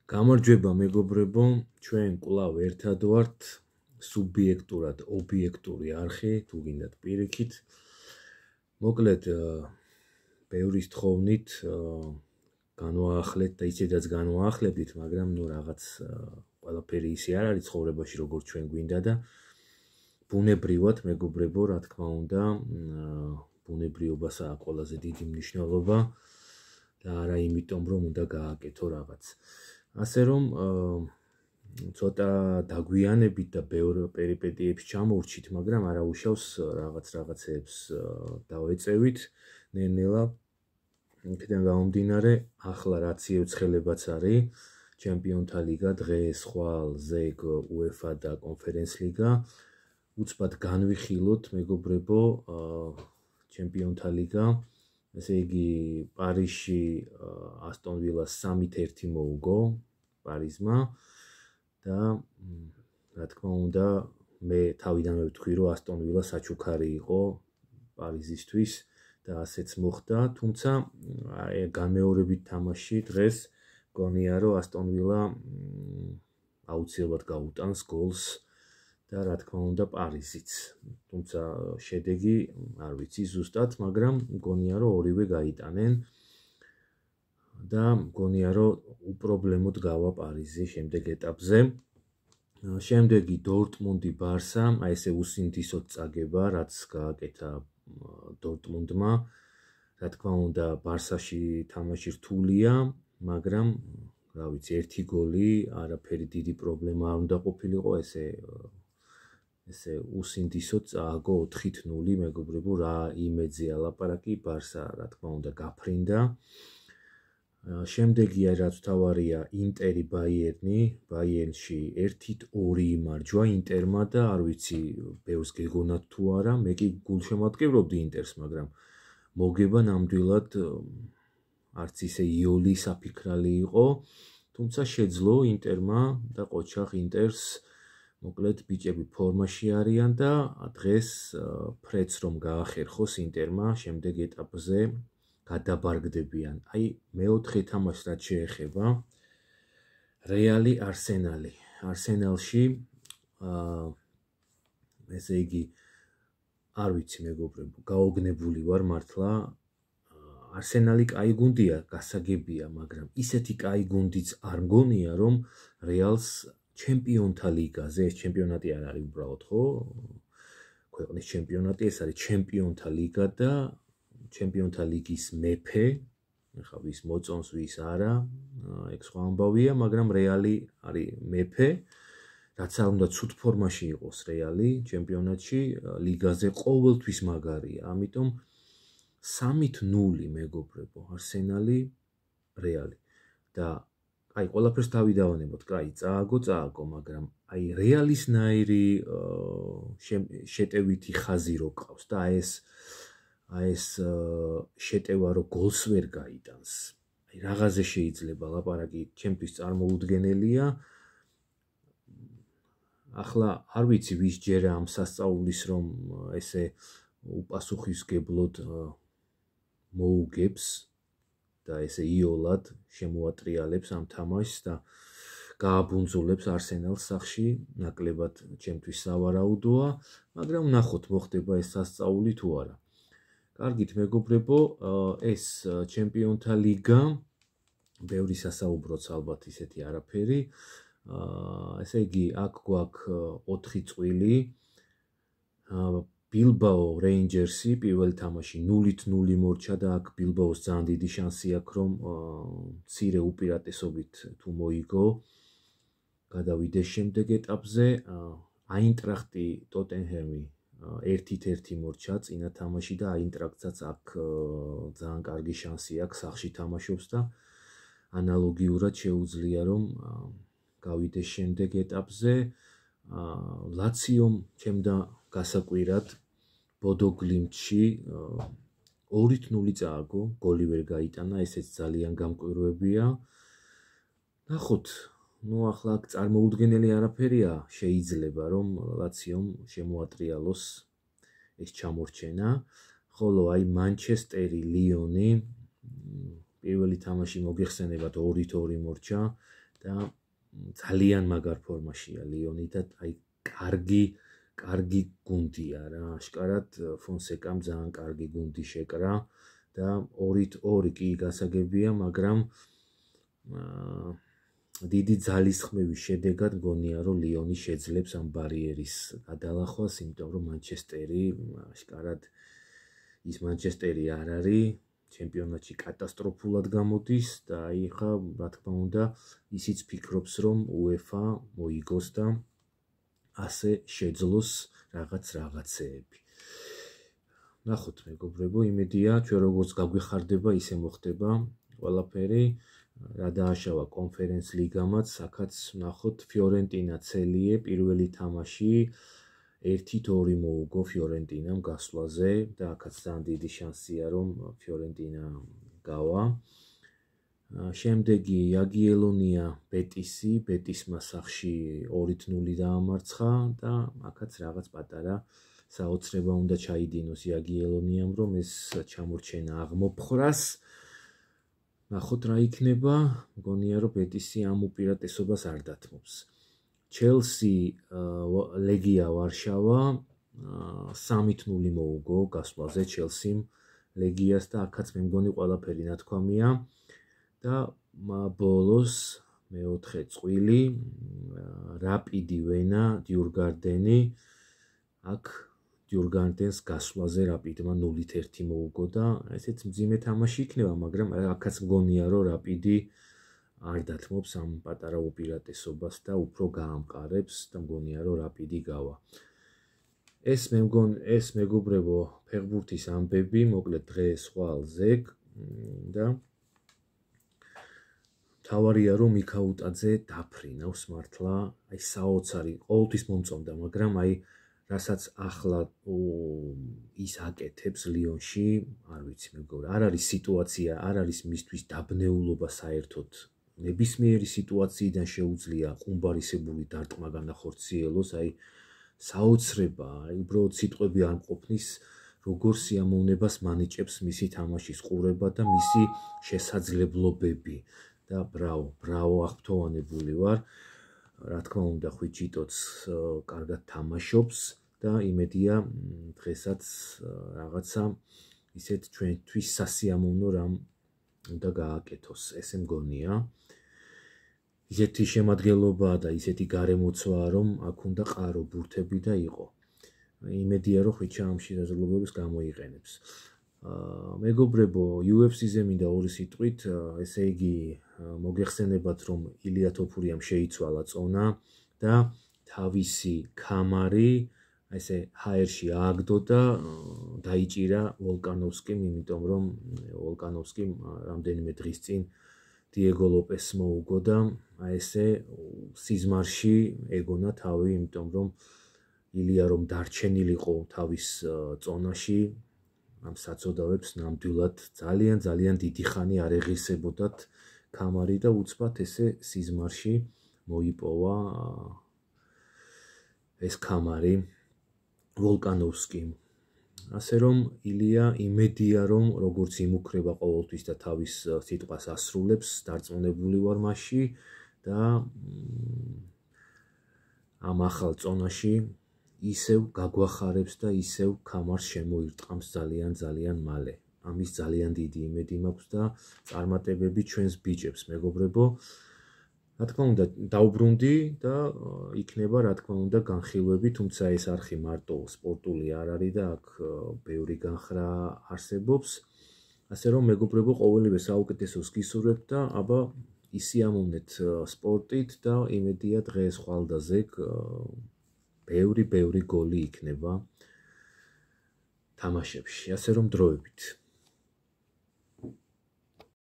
გამარჯვება მეგობრებო, ჩვენ კვლავ ერთად ვართ სუბიექტურად ობიექტური არხი, თუ გინდათ პირიქით. მოკლედ, ბევრის თხოვნით განვაახლეთ და ისედაც განვაახლებდით, მაგრამ რაღაც ყველაფერი ისე არ არის ცხოვრებაში, როგორც ჩვენ გვინდა და ბუნებრივად მეგობრებო, რა თქმა უნდა, ბუნებრიობას აქვს ყველაზე დიდი მნიშვნელობა და არა იმიტომ, რომ უნდა გააკეთო რაღაც. ასე რომ ცოტა დაგვიანებით და ბევრ პერიპეტიებს ჩამოვრჩით, მაგრამ არა უშავს რაღაცეებს დავეწევით ნელ-ნელა. იქიდან გამომდინარე, ახლა რაც იუცხელებაც არის, ჩემპიონთა ლიგა, დღეს ხვალ ზეგ UEFA და კონფერენს ლიგა. უცბად განვიხილოთ მეგობრებო, ჩემპიონთა ლიგა. ესე იგი, პარიზში ასტონ ვილას 3-1 მოუგო პარიზმა და რა თქმა უნდა, მე თავიდანვე ვთქვი, რომ ასტონ ვილა საჩუქარი იყო პარიზისთვის და ასეც მოხდა, თუმცა განმეორებით თამაში დღეს გონია, რომ ასტონ ვილა აუცილებლად გაუტანს გოლს და რა თქმა უნდა პარიზიც. თუმცა შედეგი არ ვიცი ზუსტად, მაგრამ მგონია, რომ ორივე გაიტანენ და მგონია, რომ უპრობლემოდ გავა პარიზი შემდეგ ეტაპზე. შემდეგი დორტმუნდი ბარსა, აი ესე უსინდისოდ წაგება, რაც გააკეთა დორტმუნდმა. რა თქმა უნდა, ბარსაში თამაში რთულია, მაგრამ რა ვიცი, ერთი გოლი, არაფერი დიდი პრობლემა არ უნდა ყოფილიყო, ესე უსინდისოდ წააგო 4-0 მეგობრებო, რა იმედზეა ლაპარაკი, ბარსა რა თქმა უნდა გაფრინდა. შემდეგი რაც თავარია ინტერი ბაიერნი, ბაიერნში 1-2 იმარჯვა ინტერმა და არ ვიცი ბევრს გეგონათ თუ არა, მე კი გულშემატკივრობდი ინტერს, მაგრამ მოგება ნამდვილად არც ისე იოლი საფიქრალი იყო, თუმცა შეძლო ინტერმა და ყოჩახ ინტერს, მოკლედ ბიჭები ფორმაში არიან და დღეს ფრეც რომ გაახერხოს ინტერმა შემდეგ ეტაპზე გადაბარგდებიან. აი მეოთხე თამაშს რაც შეეხება რეალი არსენალი. არსენალში ესე იგი არ ვიცი მეგობრებო, გაოგნებული ვარ მართლა. არსენალი კაი გუნდია, გასაგებია, მაგრამ ისეთი კაი გუნდიც არ მგონია, რომ რეალს ჩემპიონთა ლიგაზე, ეს ჩემპიონატი არ არის უბრალოდ, ხო? ქვეყნის ჩემპიონატი, ეს არის ჩემპიონთა ლიგა და ჩემპიონთა ლიგის მეფე, ახლა ვის მოწონს, ვის არა, ეგ სხვა ამბავია, მაგრამ რეალი არის მეფე, რაც არ უნდა ცუდ ფორმაში იყოს რეალი ჩემპიონატში, ლიგაზე ყოველთვის მაგარია, ამიტომ 3-0 მეგობრებო, არსენალი რეალი და აი ყველაფერს დავიდავანებოთ, კაი, წააგო, მაგრამ აი რეალისნაირი შეტევითი ხაზი რო ყავს და აი ეს შეტევა რო გოლს ვერ გაიტანს. აი რაღაცე შეიძლება ლაპარაკი ჩემთვის წარმოუდგენელია. ახლა არ ვიცი ვის ჯერა ამ სასწაულის რომ ესე უპასუხისგებლოდ მოუგებს და ესე იოლად შემოატრიალებს ამ თამაშს და გააბუნძულებს არსენალს სახში, ნაკლებად ჩემთვის სავარაუდოა, მაგრამ ნახოთ მოხდება ეს სასწაული თუ არა. კარგით მეგობრებო, ეს ჩემპიონთა ლიგა, ბევრი სასაუბროც ალბათ ისეთი არაფერი. ესე იგი, აქ გვაქვს 4 წვილი. ბილბაო რეინჯერსი პირველ თამაში 0-0 მორჩა და აქ ბილბაოს ძალიან დიდი შანსი აქვს, რომ მცირე უპირატესობით თუ მოიგო, გადავიდეს შემდეგ ეტაპზე. აინტრახტი ტოტენჰემი 1-1 მორჩა წინა თამაში და აინტრახტსაც აქ ძალიან კარგი შანსი აქვს, სახში თამაშობს და ანალოგიურად შეუძლია რომ გავიდეს შემდეგ ეტაპზე. ლაციომ ჩემდა გასაკვირად ბოდო გლიმტში 2-0 წააგო, გოლი ვერ გაიტანა, ესეც ძალიან გამკვირვებია. ნახოთ, ახლა აქ წარმოუდგენელი არაფერია, შეიძლება რომ ლაციომ შემოატრიალოს ეს ჩამორჩენა, ხოლო აი მანჩესტერი, ლიონი პირველი თამაში მოგეხსენებათ 2-2 მორჩა და ძალიან მაგარ ფორმაშია ლიონი და აი კარგი გუნდია რა. აშკარად ფონსეკამ ძალიან კარგი გუნდი შეკრა და 2-2 კი გასაგებია, მაგრამ დიდი ძალისხმევის შედეგად მგონია რომ ლიონი შეძლებს ამ ბარიერის გადალახვას, იმიტომ რომ მანჩესტერი აშკარად ის მანჩესტერი არ არის ჩემპიონატში კატასტროფულად გამოდის და აი ხა რა თქმა უნდა ისიც ფიქრობს რომ UEFA მოიგოს და ასე შეძლოს რაღაცეები. ნახოთ მეგობრებო, იმედია ჩვენ როგორც გაგვიხარდება ისე მოხდება ყველაფერი. რა დააშავა კონფერენს ლიგამაც, აქაც ნახოთ ფიორენტინა ცელიე პირველი თამაში 1-2 მოუგო ფიორენტინამ გასვლაზე და აქაც ძალიან დიდი შანსია რომ ფიორენტინა გავა. შემდეგი იაგიელონია ბეტისი, ბეტისმა სახში 2-0 დაამარცხა და აქაც რაღაც პატარა საოცრება უნდა ჩაიდინოს იაგიელონიამ რომ ეს ჩამორჩენა აღმოფხრას. ნახოთ რა იქნება, მგონია რომ ბეტისი ამ უპირატესობას არ დათმობს. ჩელსი ლეგია ვარშავა 3-0 მოუგო გასვლაზე ჩელსიმ ლეგიას და აქაც მე მგონი ყველაფერი ნათქვამია და ბოლოს მეოთხე წყვილი რაპიდი ვენა დიურგარდენი აქ დიურგარდენს გასვლაზე რაპიდმა 0-1 მოუგო და ესეც მძიმე თამაში იქნება, მაგრამ აქაც მგონია რომ რაპიდი არ დათმობს ამ პატარა უპირატესობას და უფრო გაამყარებს და მგონია რომ რაპიდი გავა. ეს მეგობრებო ფეხბურთის ამბები, მოკლედ დღეს ხვალ ზეგ და თავარია რომ მიქაუტაძე დაფრინავს მართლა, აი საოცარი ყოველთვის მომწონდა, მაგრამ აი რასაც ახლა ის აკეთებს ლიონში, არ ვიცი მეგობრებო, არ არის სიტუაცია, არ არის მისთვის დაბნეულობა საერთოდ. ნებისმიერი სიტუაციიდან შეუძლია ყუმბარისებული დარტყმა განახორციელოს, აი საოცრება, აი უბრალოდ სიტყვები არ მყოფნის, როგორ სიამოვნებას მანიჭებს მისი თამაშის ყურება და მისი შესაძლებლობები და ბრავო აღფრთოვანებული ვარ. რა თქმა უნდა ხვიჩიტოც კარგად თამაშობს და იმედია დღესაც რაღაცა ისეთ ჩვენთვის სასიამოვნო რამ უნდა გააკეთოს, ესე მგონია. ისეთი შემადგენლობა და ისეთი გარემოცვაა რომ აქ უნდა ყარო ბურთები და იყო. იმედია რომ ხვიჩა ამ შესაძლებლობებს გამოიყენებს. მეგობრებო, UFC-ზე მინდა ორი სიტყვით, ესე იგი მოგეხსენებათ რომ ილია თოფურიამ შეიცვალა წონა და თავისი ქამარი ესე ჰაერში ააგდო და დაიჭირა ვოლკანოვსკიმ, იმიტომ რომ ვოლკანოვსკიმ რამდენიმე დღის წინ დიეგო ლოპესს მოუგო და ესე სიზმარში ეგონა თავი, იმიტომ რომ ილია რომ დარჩენილიყო თავის წონაში ამ საწოდავებს ნამდვილად ძალიან დიდი ხანი არ ეღირსებოდათ ქამარი და უცბად ესე სიზმარში მოიპოვა ეს ქამარი ვოლკანოვსკიმ. ასე რომ ილია იმედია რომ როგორც იმუქრება ყოველთვის და თავის სიტყვას ასრულებს, დარწმუნებული ვარ მასში და ამ ახალ წონაში ისევ გაგვახარებს და ისევ ქამარს შემოირტყამს ძალიან მალე. ამის ძალიან დიდი იმედი მაქვს და წარმატებები ჩვენს ბიჭებს, მეგობრებო. რა თქმა უნდა, დაუბრუნდი და იქნება რა თქმა უნდა განხილვები, თუმცა ეს არხი მარტო სპორტული არ არის და აქ ბევრი განხრა არსებობს. ასე რომ მეგობრებო, ყოველივე საუკეთესოს გისურვებთ და აბა ისიამოვნეთ სპორტით და იმედია დღეს ხვალ და ზეგ ბევრი გოლი იქნება თამაშებში. ასე რომ დროებით